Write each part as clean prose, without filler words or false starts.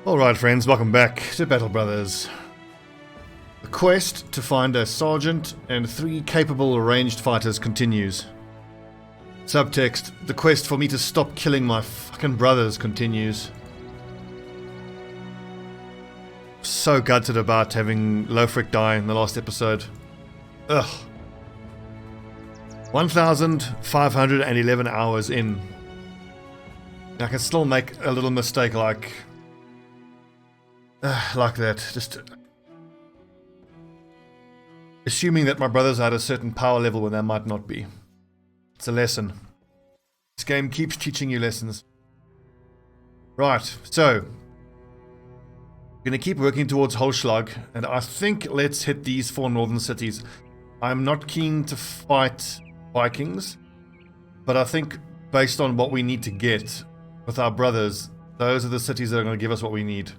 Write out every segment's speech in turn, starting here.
Alright friends, welcome back to Battle Brothers. The quest to find a sergeant and 3 capable ranged fighters continues. Subtext, the quest for me to stop killing my fucking brothers continues. So gutted about having Lofric die in the last episode. Ugh. 1,511 hours in. I can still make a little mistake like that, just assuming that my brothers are at a certain power level when they might not be. It's a lesson. This game keeps teaching you lessons. Right, so we're gonna keep working towards Holschlag, and I think let's hit these 4 northern cities. I'm not keen to fight Vikings, but I think based on what we need to get with our brothers, those are the cities that are going to give us what we need.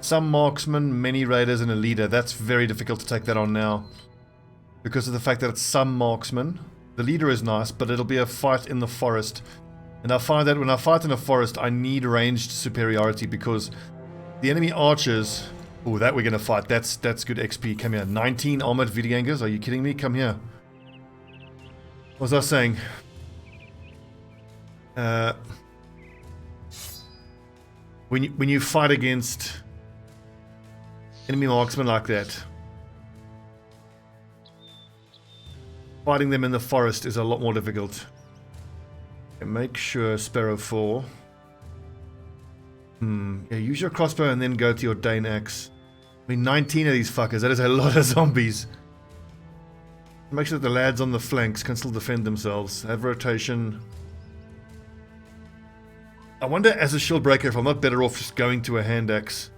Some marksmen, many raiders, and a leader. That's very difficult to take that on now because of the fact that it's some marksmen. The leader is nice, but it'll be a fight in the forest, and I find that when I fight in a forest I need ranged superiority because the enemy archers. Oh, that we're gonna fight. That's good XP. Come here. 19 armored Vidgangers. Are you kidding me? Come here. What was I saying? When you fight against enemy marksmen like that, fighting them in the forest is a lot more difficult. Okay, make sure Sparrow 4. Yeah, use your crossbow and then go to your Dane axe. I mean, 19 of these fuckers. That is a lot of zombies. Make sure that the lads on the flanks can still defend themselves. Have rotation. I wonder, as a shield breaker, if I'm not better off just going to a hand axe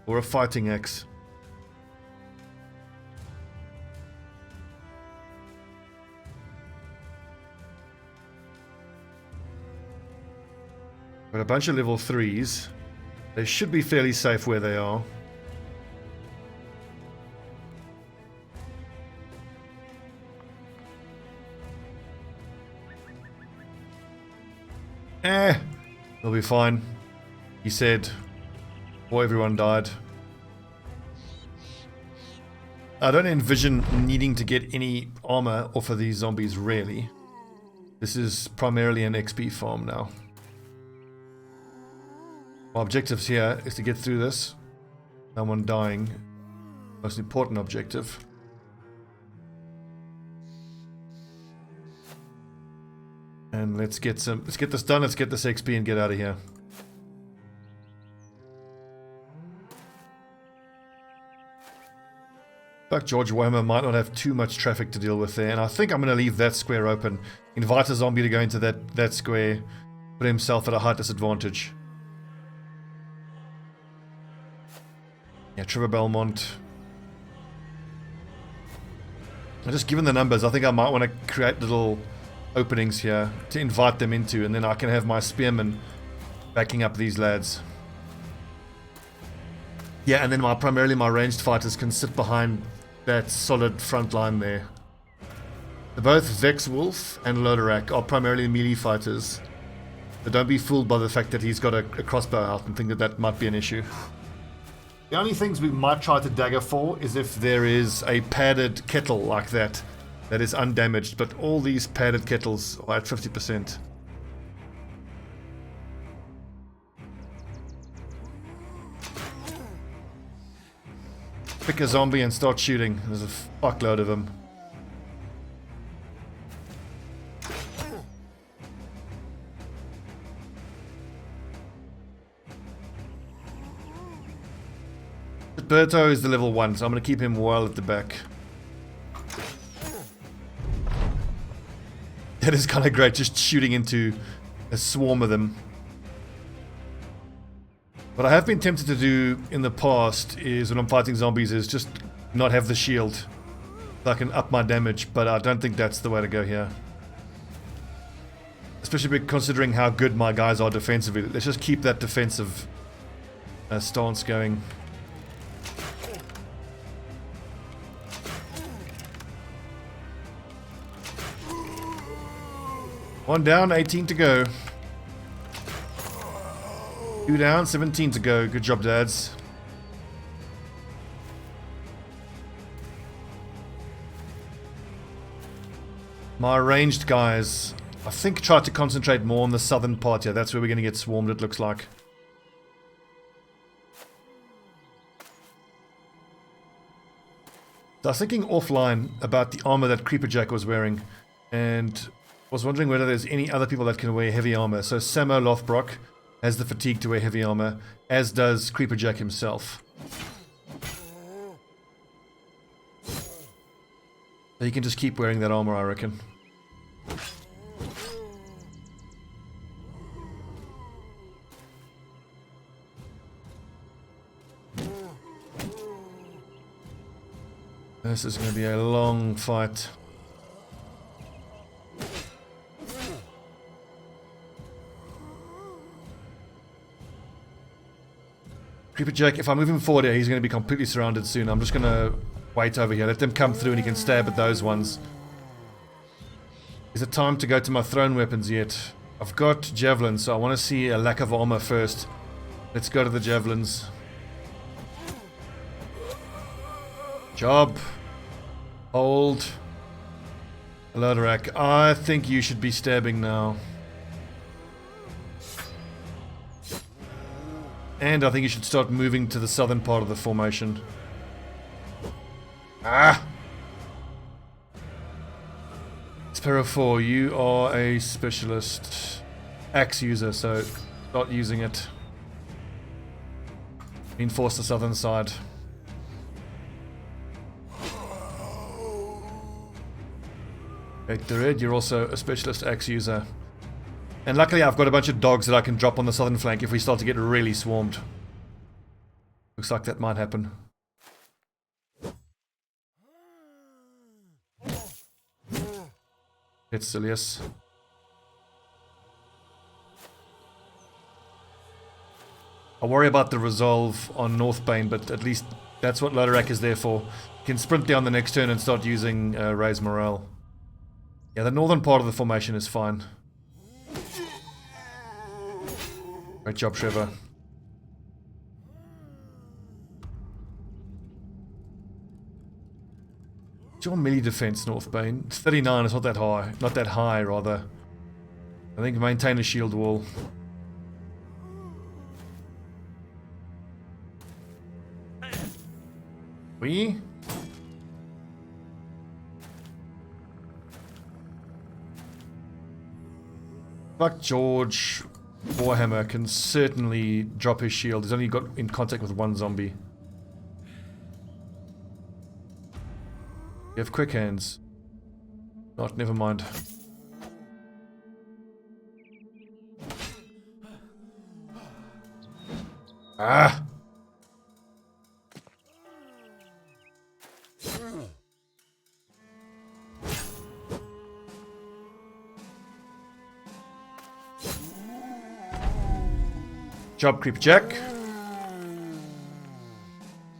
or a fighting axe. Got a bunch of level 3s. They should be fairly safe where they are. They'll be fine, he said, before everyone died. I don't envision needing to get any armor off of these zombies, really. This is primarily an XP farm now. My objectives here is to get through this. No one dying. Most important objective. And let's get this done, let's get this XP and get out of here. But George Waymer might not have too much traffic to deal with there, and I think I'm going to leave that square open. Invite a zombie to go into that square, put himself at a high disadvantage. Yeah, Trevor Belmont. And just given the numbers, I think I might want to create little openings here to invite them into, and then I can have my spearmen backing up these lads. Yeah, and then primarily my ranged fighters can sit behind that solid front line there. Both Vex Wolf and Lodorak are primarily melee fighters, but don't be fooled by the fact that he's got a crossbow out and think that that might be an issue. The only things we might try to dagger for is if there is a padded kettle like that is undamaged, but all these padded kettles are at 50%. Pick a zombie and start shooting. There's a fuckload of them. Berto is the level 1, so I'm going to keep him well at the back. That is kind of great, just shooting into a swarm of them. What I have been tempted to do in the past is, when I'm fighting zombies, is just not have the shield so I can up my damage, but I don't think that's the way to go here. Especially considering how good my guys are defensively. Let's just keep that defensive stance going. One down, 18 to go. 2 down, 17 to go. Good job, dads. My ranged guys, I think, tried to concentrate more on the southern part here. That's where we're going to get swarmed, it looks like. So I was thinking offline about the armor that Creeperjack was wearing, and was wondering whether there's any other people that can wear heavy armor. So Samo Lothbrok has the fatigue to wear heavy armor, as does Creeperjack himself. So you can just keep wearing that armor, I reckon. This is going to be a long fight. Creeperjack, if I move him forward here, he's going to be completely surrounded soon. I'm just going to wait over here. Let them come through and he can stab at those ones. Is it time to go to my thrown weapons yet? I've got javelins, so I want to see a lack of armor first. Let's go to the javelins. Job. Hold. Lodorak, I think you should be stabbing now. And I think you should start moving to the southern part of the formation. Ah! Sparrow 4, you are a specialist axe user, so start using it. Reinforce the southern side. Vector Red, you're also a specialist axe user. And luckily I've got a bunch of dogs that I can drop on the southern flank if we start to get really swarmed. Looks like that might happen. It's Silius. I worry about the resolve on Northbane, but at least that's what Lodorak is there for. You can sprint down the next turn and start using Raise Morale. Yeah, the northern part of the formation is fine. Great job, Trevor. What's your melee defense, Northbane? It's 39, it's not that high. Not that high, rather. I think maintain a shield wall. We? Fuck George. Warhammer can certainly drop his shield. He's only got in contact with one zombie. You have quick hands. Not, never mind. Ah! Job, Creeperjack.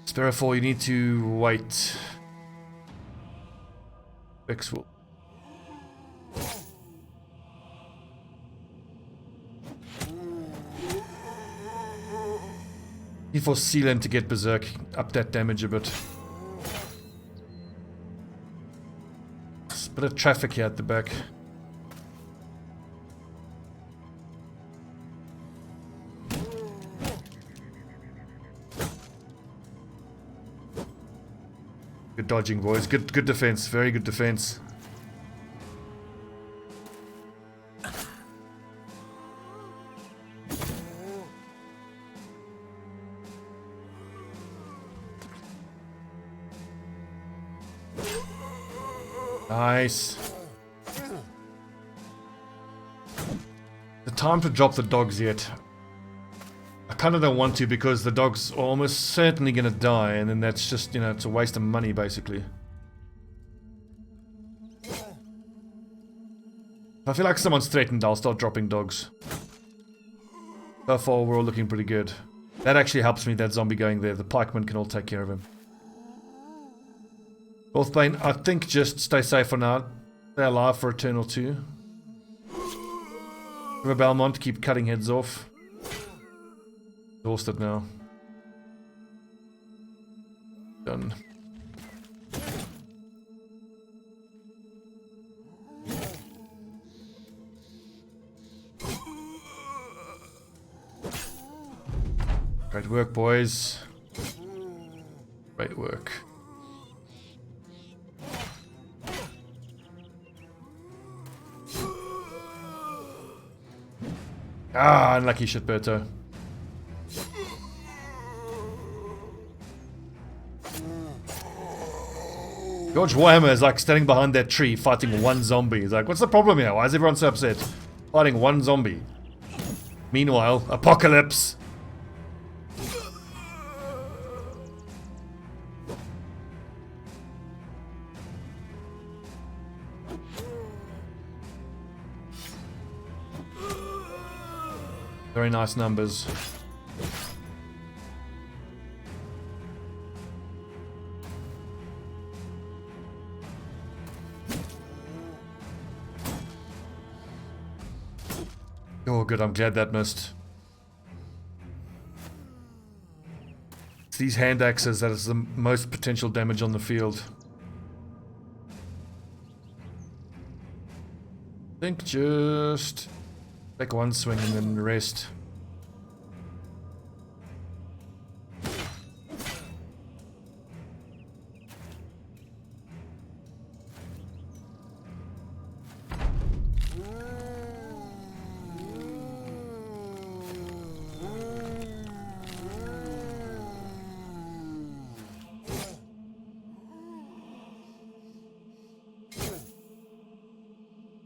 Sparrow 4, you need to wait. Will. Need for Sealand to get Berserk, up that damage a bit. There's a bit of traffic here at the back. Good dodging, boys. Good defense. Very good defense. Nice. The time to drop the dogs yet. I kind of don't want to because the dogs are almost certainly going to die, and then that's just, you know, it's a waste of money basically. If I feel like someone's threatened, I'll start dropping dogs. So far we're all looking pretty good. That actually helps me, that zombie going there. The pikemen can all take care of him. Northbane, I think just stay safe for now. Stay alive for a turn or two. River Belmont, keep cutting heads off. Exhausted now. Done. Great work, boys. Great work. Ah, unlucky Shitberto. George Warhammer is like standing behind that tree fighting one zombie. He's like, what's the problem here? Why is everyone so upset? Fighting one zombie. Meanwhile, apocalypse. Very nice numbers. Oh, good. I'm glad that missed. It's these hand axes that is the most potential damage on the field. I think just take one swing and then rest.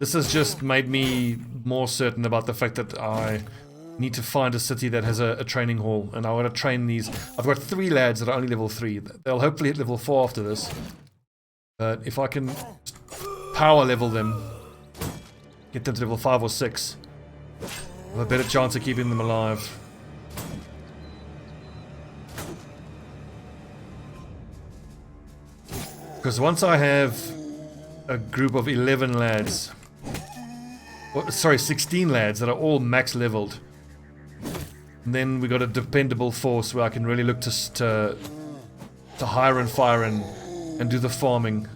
This has just made me more certain about the fact that I need to find a city that has a training hall, and I want to train these. I've got 3 lads that are only level 3. They'll hopefully hit level 4 after this. But if I can power level them, get them to level 5 or 6, I have a better chance of keeping them alive. Because once I have a group of 11 lads, sorry, 16 lads that are all max leveled, and then we got a dependable force where I can really look to hire and fire and do the farming,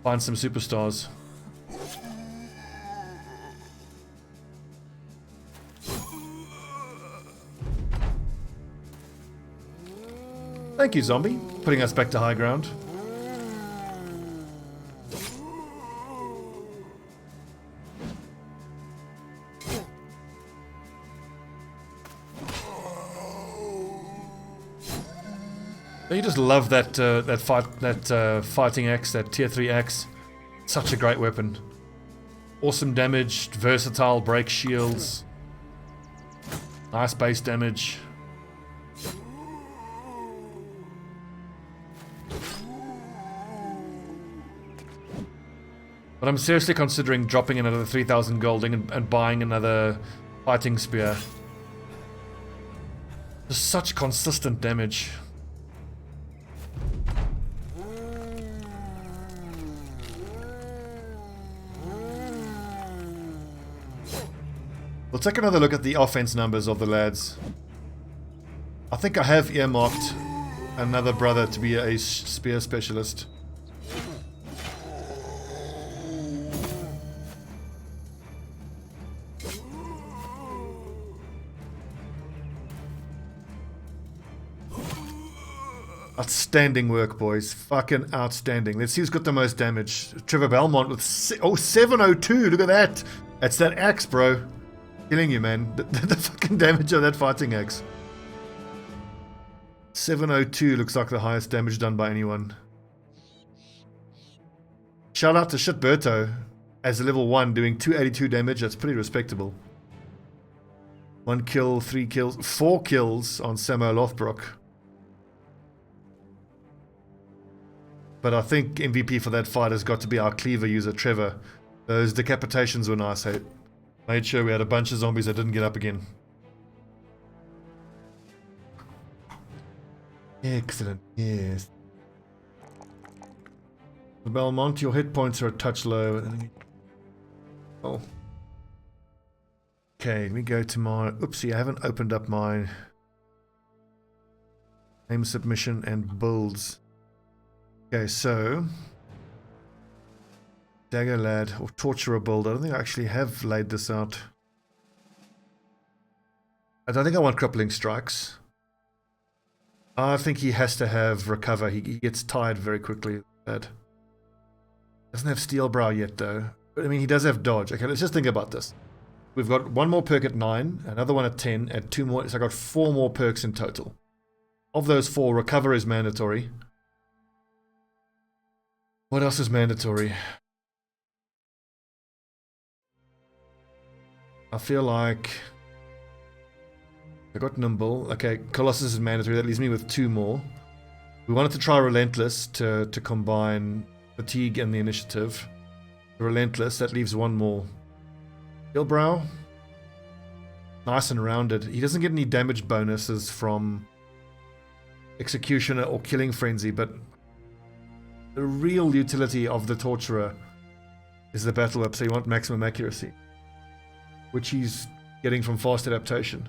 find some superstars. Thank you, zombie, putting us back to high ground. You just love that fighting axe, that tier 3 axe. Such a great weapon. Awesome damage, versatile, break shields, nice base damage. But I'm seriously considering dropping another 3,000 gold and buying another fighting spear. Just such consistent damage. We'll take another look at the offense numbers of the lads. I think I have earmarked another brother to be a spear specialist. Outstanding work, boys. Fucking outstanding. Let's see who's got the most damage. Trevor Belmont with 702. Look at that. That's that axe, bro. Killing you, man. The fucking damage of that fighting axe. 702 looks like the highest damage done by anyone. Shout out to Shitberto as a level 1 doing 282 damage. That's pretty respectable. 1 kill, 3 kills, 4 kills on Samo Lothbrok. But I think MVP for that fight has got to be our cleaver user, Trevor. Those decapitations were nice, hey? Made sure we had a bunch of zombies that didn't get up again. Excellent, yes. Belmont, your hit points are a touch low. Oh. Okay, let me go to my... Oopsie, I haven't opened up my name submission and builds. Okay, so... Dagger Lad or Torturer build. I don't think I actually have laid this out. I don't think I want crippling strikes. I think he has to have recover. He gets tired very quickly. Doesn't have steel brow yet though. But I mean, he does have dodge. Okay, let's just think about this. We've got one more perk at 9, another one at 10, and 2 more. So I got 4 more perks in total. Of those 4, recover is mandatory. What else is mandatory? I feel like I got nimble. Okay, Colossus is mandatory. That leaves me with 2 more. We wanted to try Relentless to combine Fatigue and the Initiative. Relentless, that leaves 1 more. Stillbrow, nice and rounded. He doesn't get any damage bonuses from Executioner or Killing Frenzy, but the real utility of the Torturer is the Battle Whip, so you want maximum accuracy, which he's getting from fast adaptation.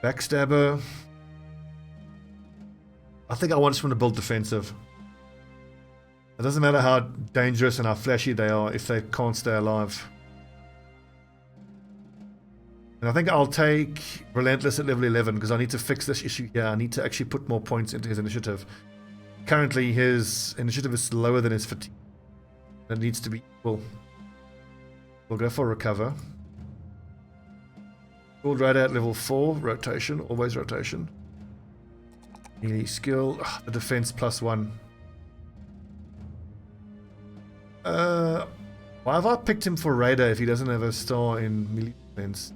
Backstabber, I think I just want to build defensive. It doesn't matter how dangerous and how flashy they are if they can't stay alive. And I think I'll take Relentless at level 11 because I need to fix this issue here. I need to actually put more points into his initiative. Currently his initiative is lower than his fatigue. It needs to be equal. We'll go for Recover. Gold Rider at level 4, rotation, always rotation. Melee skill, the defense +1. Why have I picked him for Raider if he doesn't have a star in melee defense?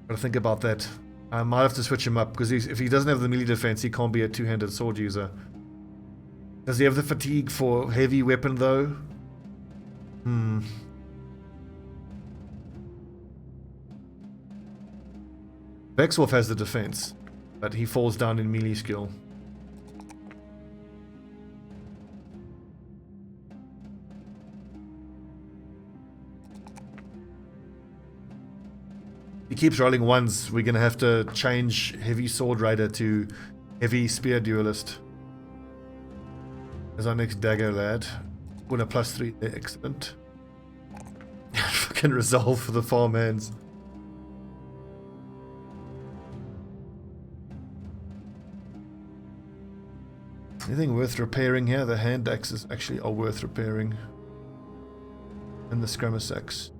Gotta think about that. I might have to switch him up because if he doesn't have the melee defense, he can't be a 2-handed sword user. Does he have the fatigue for heavy weapon though? Vexwolf has the defense, but he falls down in melee skill. He keeps rolling 1s. We're gonna have to change Heavy Sword Raider to Heavy Spear Duelist as our next Dagger Lad. Win a +3 there, excellent. Fucking resolve for the farmhands. Anything worth repairing here? The hand axes actually are worth repairing. And the Scrammus axe.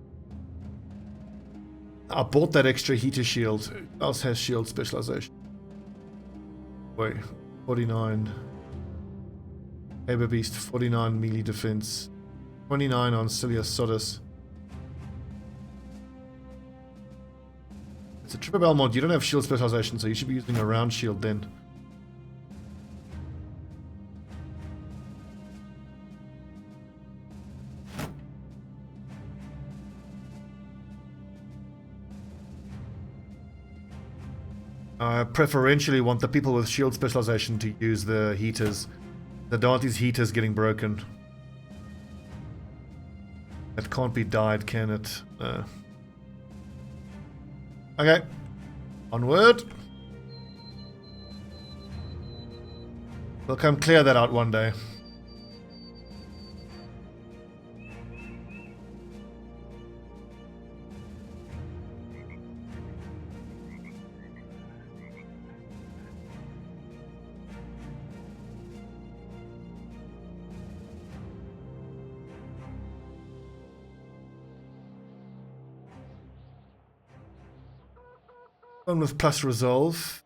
I bought that extra heater shield. Who else has shield specialization? Wait, 49. Saber Beast, 49 melee defense. 29 on Silius Sodus. It's a triple Belmont. You don't have shield specialization, so you should be using a round shield then. I preferentially want the people with shield specialization to use the heaters. The Dante's heater's getting broken. It can't be died, can it? Okay. Onward. We'll come clear that out one day. One with plus resolve.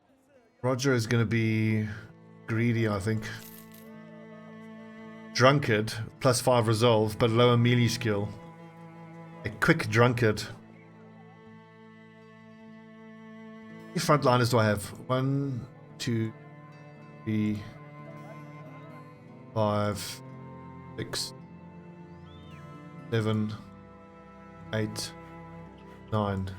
Roger is going to be greedy, I think. Drunkard, +5 resolve, but lower melee skill. A quick drunkard. How many frontliners do I have? 1, 2, 3, 5, 6, 7, 8, 9.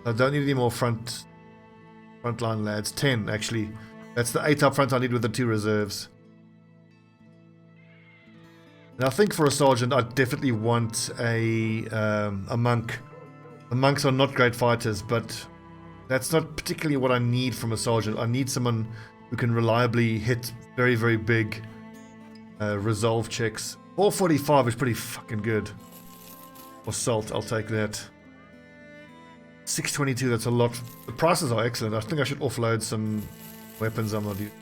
I don't need any more frontline lads. 10 actually. That's the 8 up front I need with the 2 reserves. And I think for a sergeant, I definitely want a monk. The monks are not great fighters, but that's not particularly what I need from a sergeant. I need someone who can reliably hit very, very big resolve checks. 445 is pretty fucking good. Or salt, I'll take that. 622, that's a lot. The prices are excellent. I think I should offload some weapons I'm not using.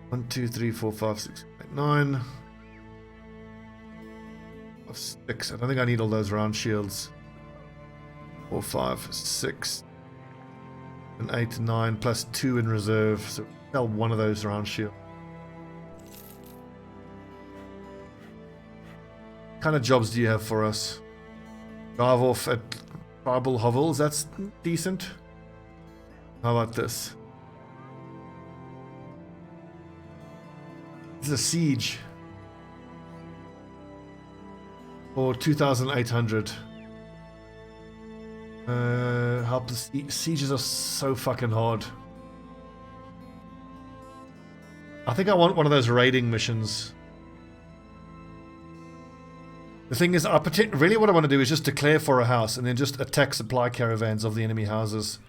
One, two, three, four, five, six, eight, 9. 6. I don't think I need all those round shields. 4, 5, 6, and 8, 9, plus 2 in reserve. So sell one of those round shields. What kind of jobs do you have for us? Drive off at tribal hovels. That's decent. How about this? This is a siege. For 2,800. Help the sieges are so fucking hard. I think I want one of those raiding missions. The thing is, really what I want to do is just declare for a house and then just attack supply caravans of the enemy houses.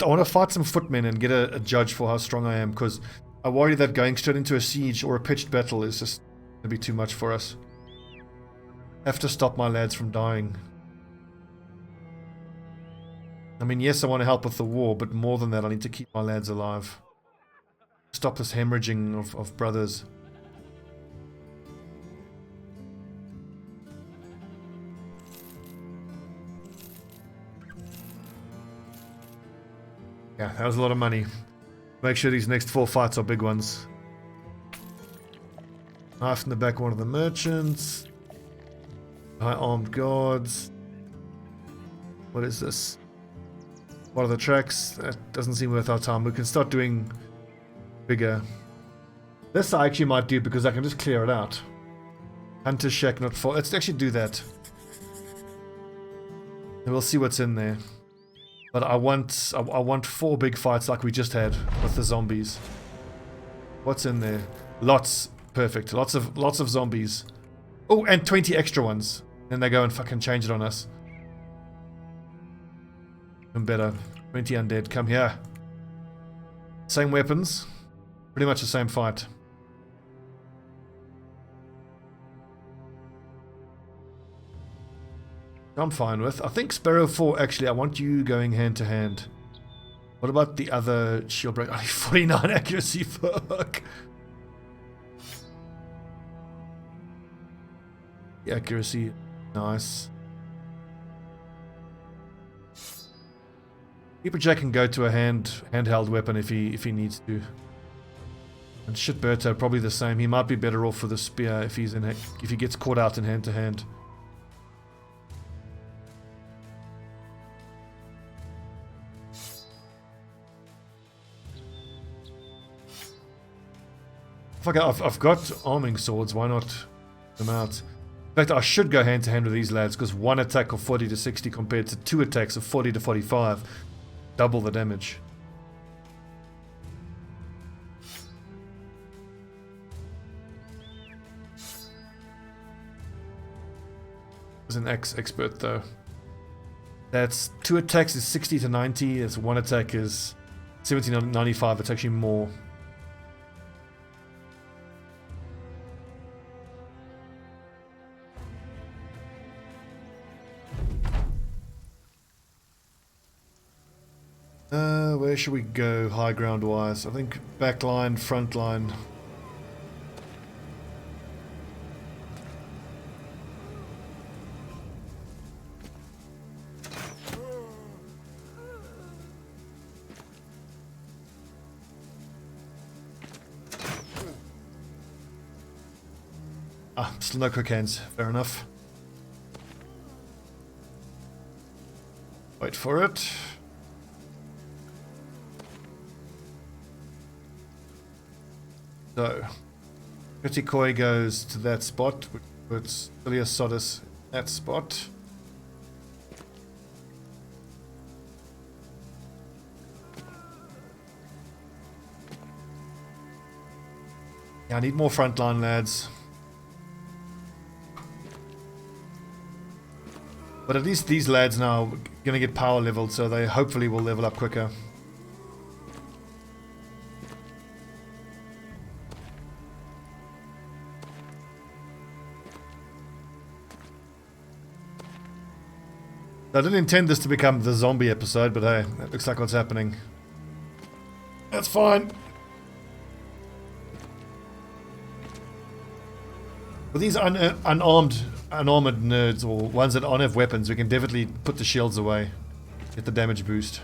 I want to fight some footmen and get a judge for how strong I am, because I worry that going straight into a siege or a pitched battle is just going to be too much for us. Have to stop my lads from dying. I mean, yes, I want to help with the war, but more than that, I need to keep my lads alive. Stop this hemorrhaging of brothers. Yeah, that was a lot of money. Make sure these next 4 fights are big ones. Knife in the back of one of the merchants. High armed guards. What is this? What are the tracks? That doesn't seem worth our time. We can start doing bigger. This I actually might do because I can just clear it out. Hunter's shack, not for. Let's actually do that. And we'll see what's in there. But I want 4 big fights like we just had with the zombies. What's in there? Lots. Perfect. Lots of zombies. Oh, and 20 extra ones. Then they go and fucking change it on us. Even better. 20 undead. Come here. Same weapons. Pretty much the same fight. I'm fine with. I think Sparrow 4, actually, I want you going hand to hand. What about the other shield break? Only 49 accuracy, fuck. The accuracy, nice. Keeper Jack can go to a handheld weapon if he needs to. And Shitberto, probably the same. He might be better off with a spear if he gets caught out in hand to hand. Fuck, I've got arming swords, why not them out? In fact, I should go hand to hand with these lads, because 1 attack of 40 to 60 compared to 2 attacks of 40 to 45. Double the damage. Was an expert though. That's 2 attacks is 60 to 90, it's 1 attack is 70 to 95, it's actually more. Where should we go high ground wise? I think backline, frontline. Ah, still no quick hands. Fair enough. Wait for it. So, Kritikoi goes to that spot, which puts Ilias Sodus in that spot. Yeah, I need more frontline lads. But at least these lads now are going to get power leveled, so they hopefully will level up quicker. I didn't intend this to become the zombie episode, but hey, that looks like what's happening. That's fine. With these unarmored nerds, or ones that don't have weapons, we can definitely put the shields away. Get the damage boost.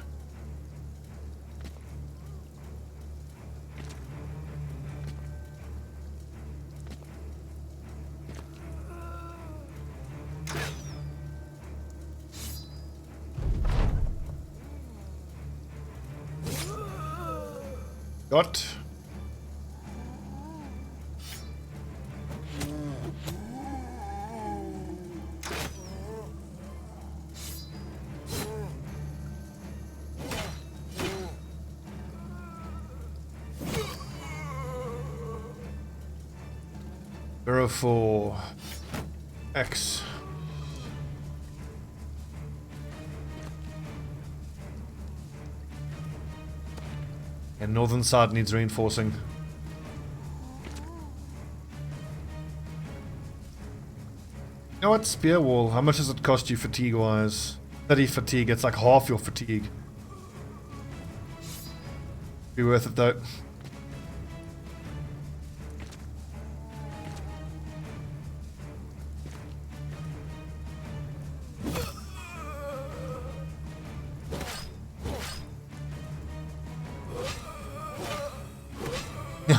Got. Zero 4 X. And northern side needs reinforcing. You know what? Spear wall. How much does it cost you fatigue wise? 30 fatigue. It's like half your fatigue. Be worth it though.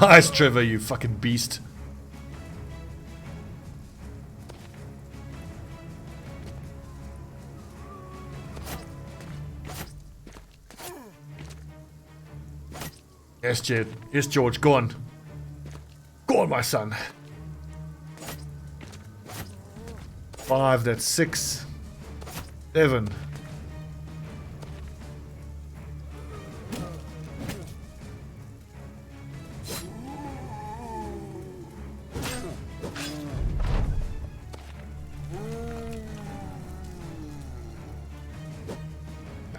Nice, Trevor, you fucking beast. Yes, Jed. Yes, George. Go on. Go on, my son. 5, that's 6. 7.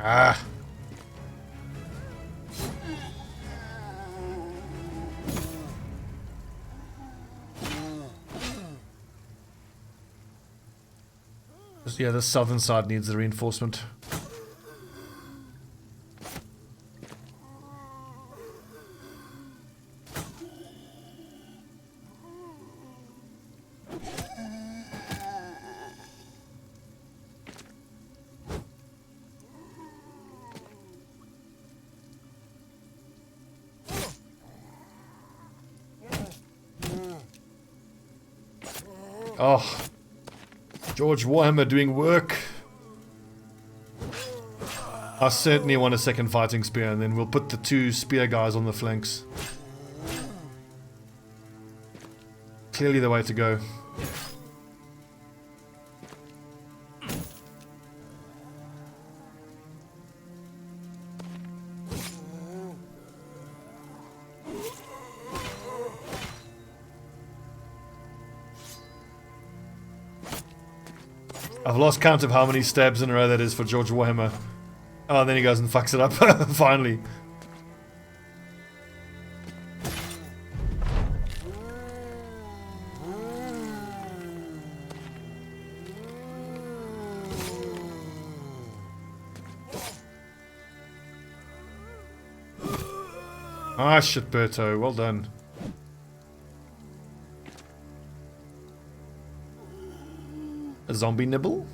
Ah. Yeah, the southern side needs the reinforcement. Oh, George Warhammer doing work. I certainly want a second fighting spear, and then we'll put the 2 spear guys on the flanks. Clearly the way to go. I've lost count of how many stabs in a row that is for George Warhammer. Oh, and then he goes and fucks it up, finally. Ah, shit, Berto. Well done. A zombie nibble?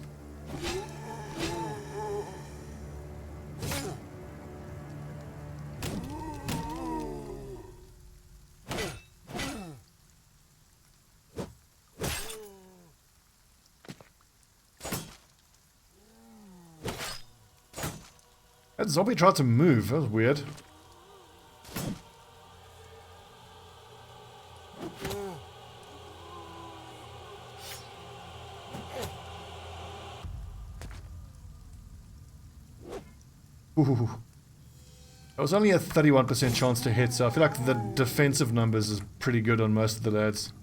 That zombie tried to move. That was weird. Ooh. It was only a 31% chance to hit, so I feel like the defensive numbers is pretty good on most of the lads.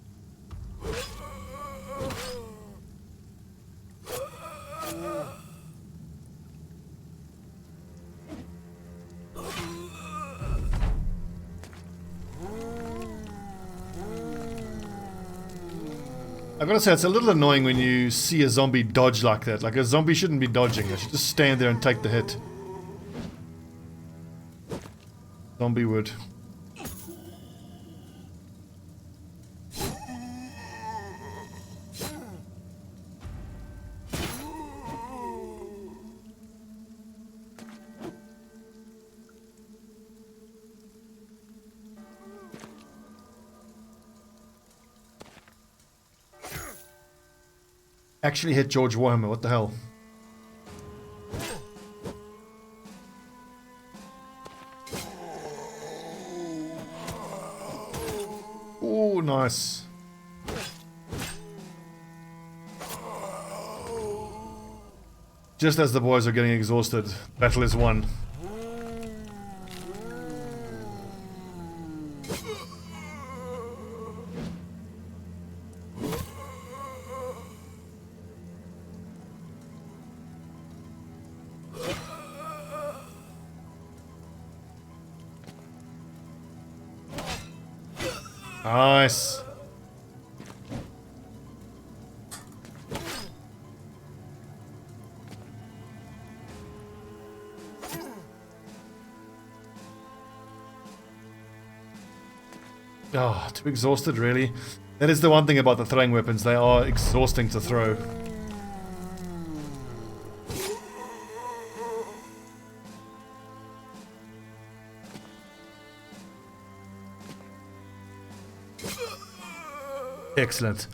I've got to say, it's a little annoying when you see a zombie dodge like that. Like, a zombie shouldn't be dodging. They should just stand there and take the hit. Zombie would. Actually hit George Warhammer, what the hell? Oh, nice. Just as the boys are getting exhausted, battle is won. Nice. Oh, too exhausted, really. That is the one thing about the throwing weapons. They are exhausting to throw. Excellent.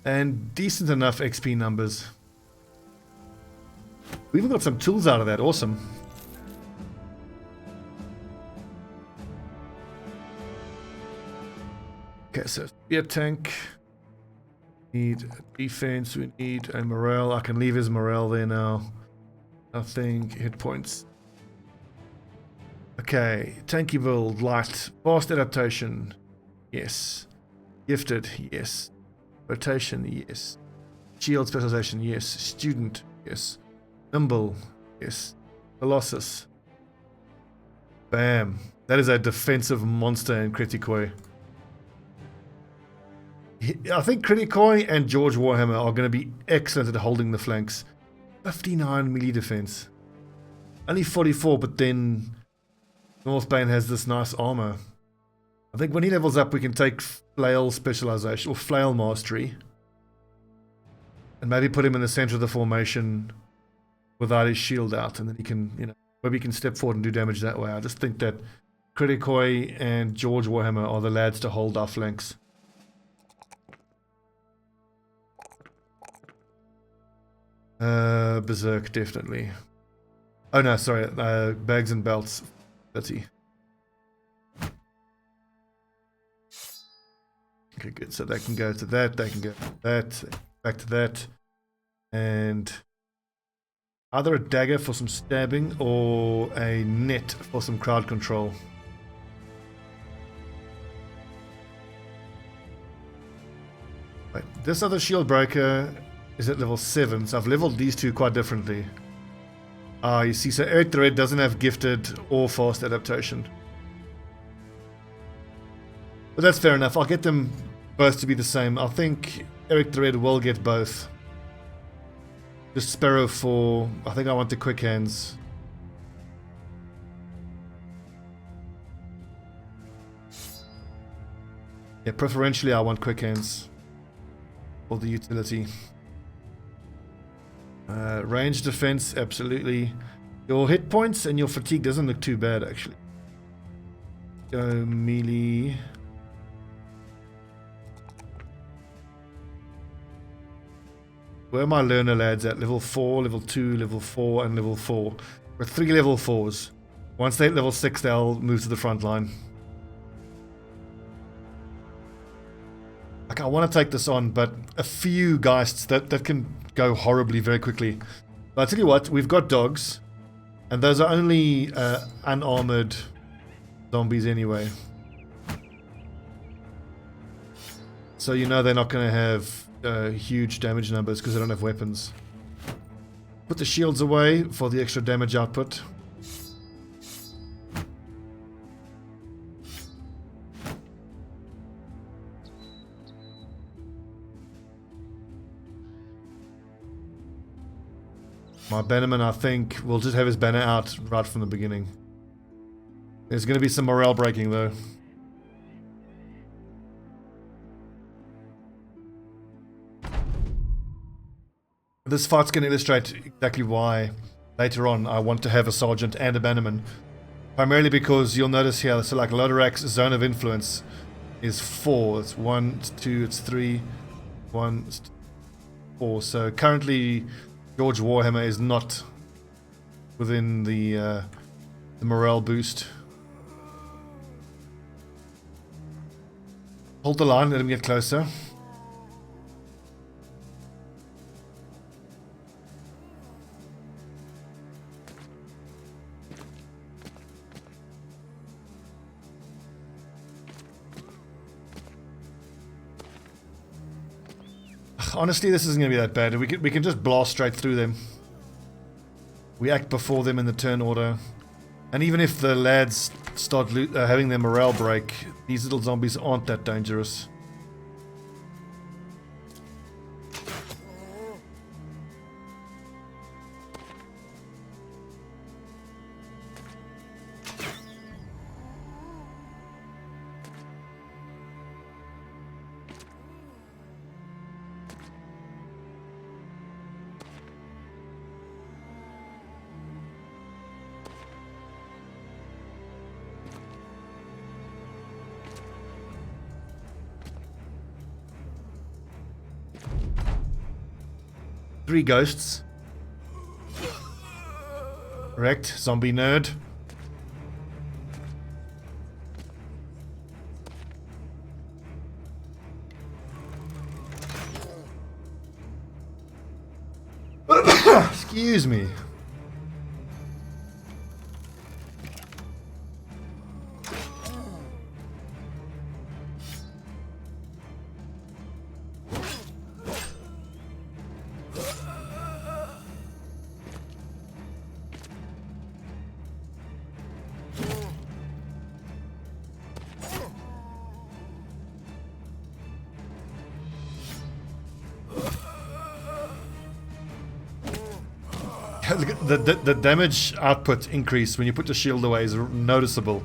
And decent enough XP numbers. We even got some tools out of that. Awesome. Okay, so spear tank. Need defense. We need a morale. I can leave his morale there now. Nothing. Hit points. Okay. Tanky build. Light. Fast adaptation. Yes. Gifted, yes. Rotation, yes. Shield specialization, yes. Student, yes. Nimble, yes. Colossus. Bam. That is a defensive monster in Criticoi. I think Criticoi and George Warhammer are going to be excellent at holding the flanks. 59 melee defense. Only 44, but then Northbane has this nice armor. I think when he levels up, we can take flail specialization or flail mastery and maybe put him in the center of the formation without his shield out, and then he can, you know, maybe he can step forward and do damage that way. I just think that Criticoi and George Warhammer are the lads to hold our flanks. Berserk, definitely. Oh no, sorry, bags and belts, 30. Okay, good. So they can go to that, they can go to that, back to that. And either a dagger for some stabbing or a net for some crowd control. Right, this other shield breaker is at level 7, so I've leveled these two quite differently. You see, so Eric the Red doesn't have gifted or fast adaptation. But that's fair enough. I'll get them both to be the same. I think Eric the Red will get both. Just Sparrow for... I think I want the quick hands. Yeah, preferentially I want quick hands. For the utility. Range defense, absolutely. Your hit points and your fatigue doesn't look too bad, actually. Go melee... Where are my learner lads at? Level 4, level 2, level 4, and level 4. We're 3 level 4s. Once they hit level 6, they'll move to the front line. Like, I want to take this on, but a few Geists that can go horribly very quickly. But I'll tell you what, we've got dogs, and those are only unarmored zombies anyway. So you know they're not going to have huge damage numbers because they don't have weapons. Put the shields away for the extra damage output. My bannerman, I think, will just have his banner out right from the beginning. There's going to be some morale breaking, though. This fight's going to illustrate exactly why later on I want to have a sergeant and a bannerman. Primarily because you'll notice here, so like Lodorak's zone of influence is 4. It's 1, it's 2, it's 3, 1, it's 4. So currently George Warhammer is not within the morale boost. Hold the line, let him get closer. Honestly, this isn't going to be that bad. We can just blast straight through them. We act before them in the turn order. And even if the lads start having their morale break, these little zombies aren't that dangerous. Three ghosts. Correct. Zombie nerd. Excuse me. The damage output increase when you put the shield away is noticeable.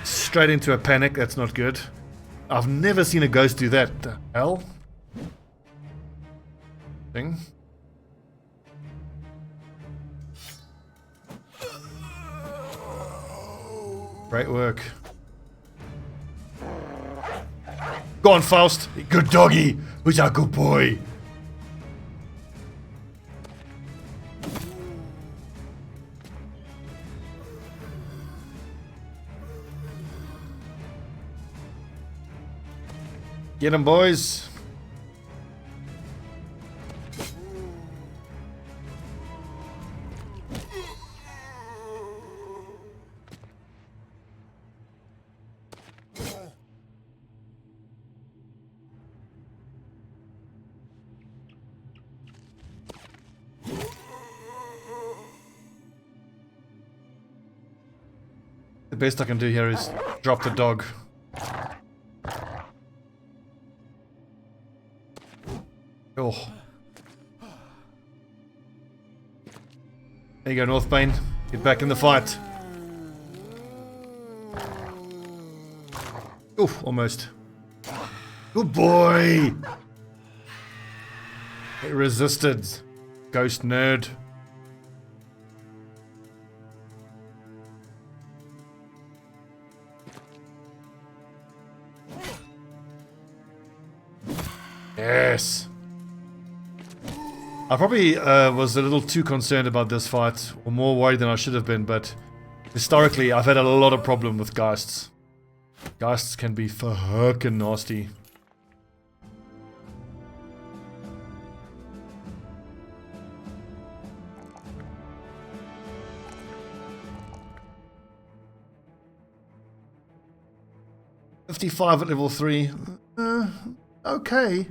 Straight into a panic, that's not good. I've never seen a ghost do that. The hell? Thing. Great work. Go on, Faust. Good doggy. Who's our good boy? Get them, boys. The best I can do here is drop the dog. Oh. There you go, Northbane. Get back in the fight. Oof, almost. Good boy! It resisted. Ghost nerd. Yes. I probably was a little too concerned about this fight, or more worried than I should have been, but historically I've had a lot of problem with Geists. Geists can be fucking nasty. $55 at level 3. Okay.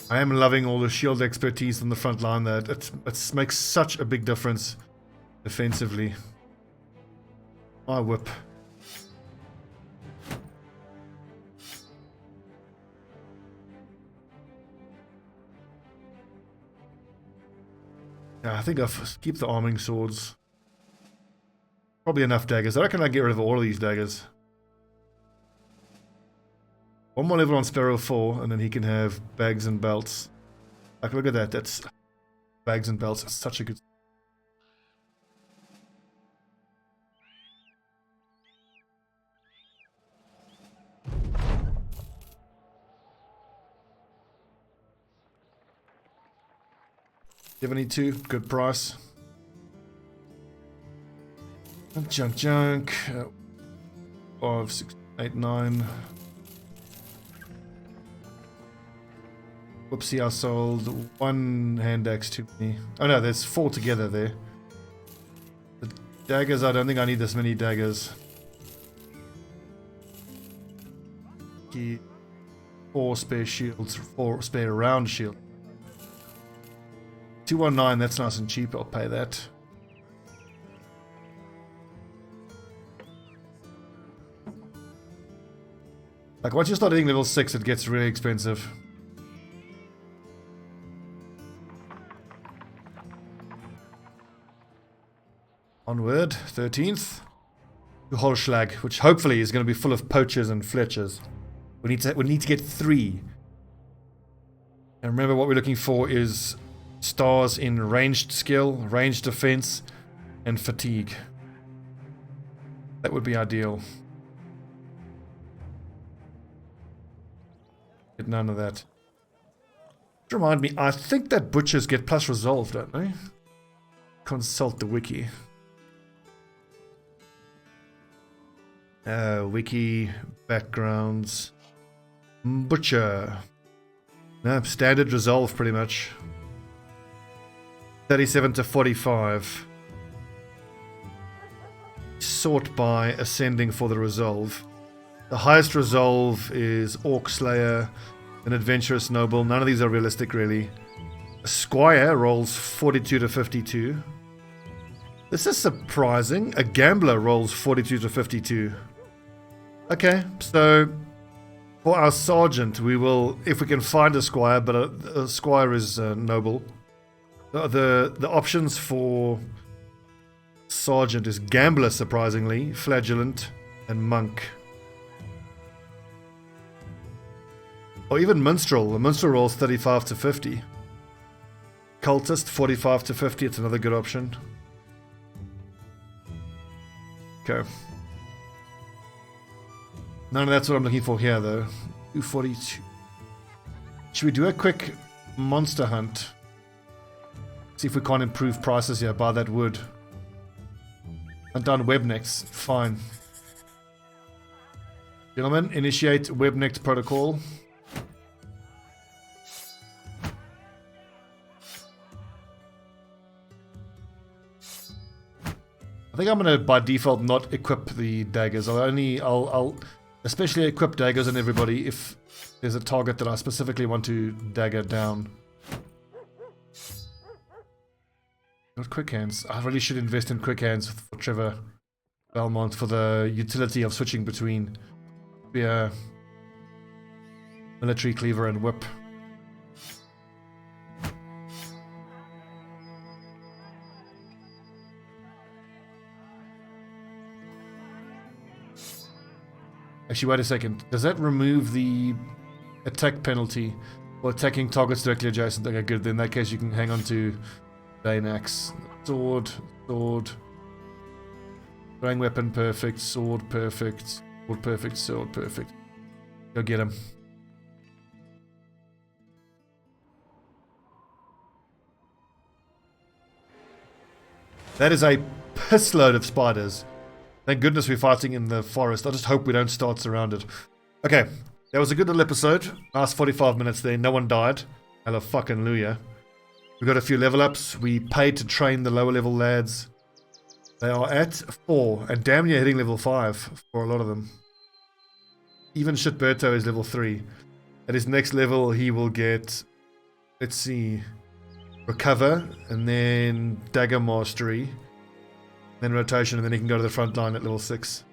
I am loving all the shield expertise on the front line there. It makes such a big difference defensively. I whip. Yeah, I think I'll keep the arming swords. Probably enough daggers. I reckon I get rid of all of these daggers. One more level on Sparrow 4, and then he can have bags and belts. Like, look at that. That's bags and belts. It's such a good... $72, good price. Junk. 5, 6, 8, 9. Whoopsie, I sold one hand axe too many. Oh no, there's 4 together there. The daggers, I don't think I need this many daggers. 4 spare shields, 4 spare round shield. 219, that's nice and cheap, I'll pay that. Like, once you start hitting level 6, it gets really expensive. Onward, 13th. To Holschlag, which hopefully is going to be full of poachers and fletchers. We need to get 3. And remember, what we're looking for is stars in ranged skill, ranged defense, and fatigue. That would be ideal. Get none of that. Remind me, I think that butchers get plus resolve, don't they? Consult the wiki. Wiki, backgrounds, butcher. No, standard resolve pretty much. 37 to 45. Sort by ascending for the resolve. The highest resolve is Orc Slayer, an Adventurous Noble. None of these are realistic really. A Squire rolls 42 to 52. This is surprising. A Gambler rolls 42 to 52. Okay, so for our Sergeant, we will, if we can find a Squire, but a Squire is Noble. The options for Sergeant is Gambler, surprisingly, Flagellant, and Monk. Or even Minstrel. The Minstrel rolls 35 to 50. Cultist, 45 to 50. It's another good option. Okay. None of that's what I'm looking for here, though. 242. Should we do a quick monster hunt? See if we can't improve prices here. Buy that wood. Hunt down webnecks. Fine. Gentlemen, initiate webnecked protocol. I think I'm gonna by default not equip the daggers. I'll especially equip daggers on everybody if there's a target that I specifically want to dagger down. Not quick hands. I really should invest in quick hands for Trevor Belmont for the utility of switching between spear, military cleaver, and whip. Actually, wait a second. Does that remove the attack penalty? Or attacking targets directly adjacent. Okay, good. In that case, you can hang on to Bane Axe. Sword, sword. Throwing weapon, perfect. Sword, perfect. Sword, perfect. Sword, perfect. Go get him. That is a piss load of spiders. Thank goodness we're fighting in the forest. I just hope we don't start surrounded. Okay, that was a good little episode. Last 45 minutes there. No one died. Hallelujah. We got a few level ups. We paid to train the lower level lads. They are at 4 and damn near hitting level 5 for a lot of them. Even Shitberto is level 3. At his next level, he will get, let's see, Recover, and then Dagger Mastery, then Rotation, and then he can go to the front line at level 6.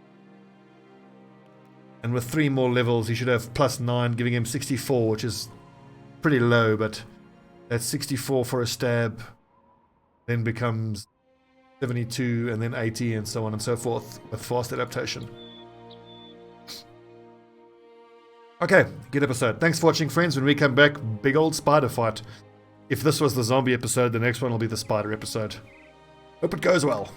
And with 3 more levels, he should have +9, giving him 64, which is pretty low, but that's 64 for a stab, then becomes 72, and then 80, and so on and so forth, with fast adaptation. Okay, good episode. Thanks for watching, friends. When we come back, big old spider fight. If this was the zombie episode, the next one will be the spider episode. Hope it goes well.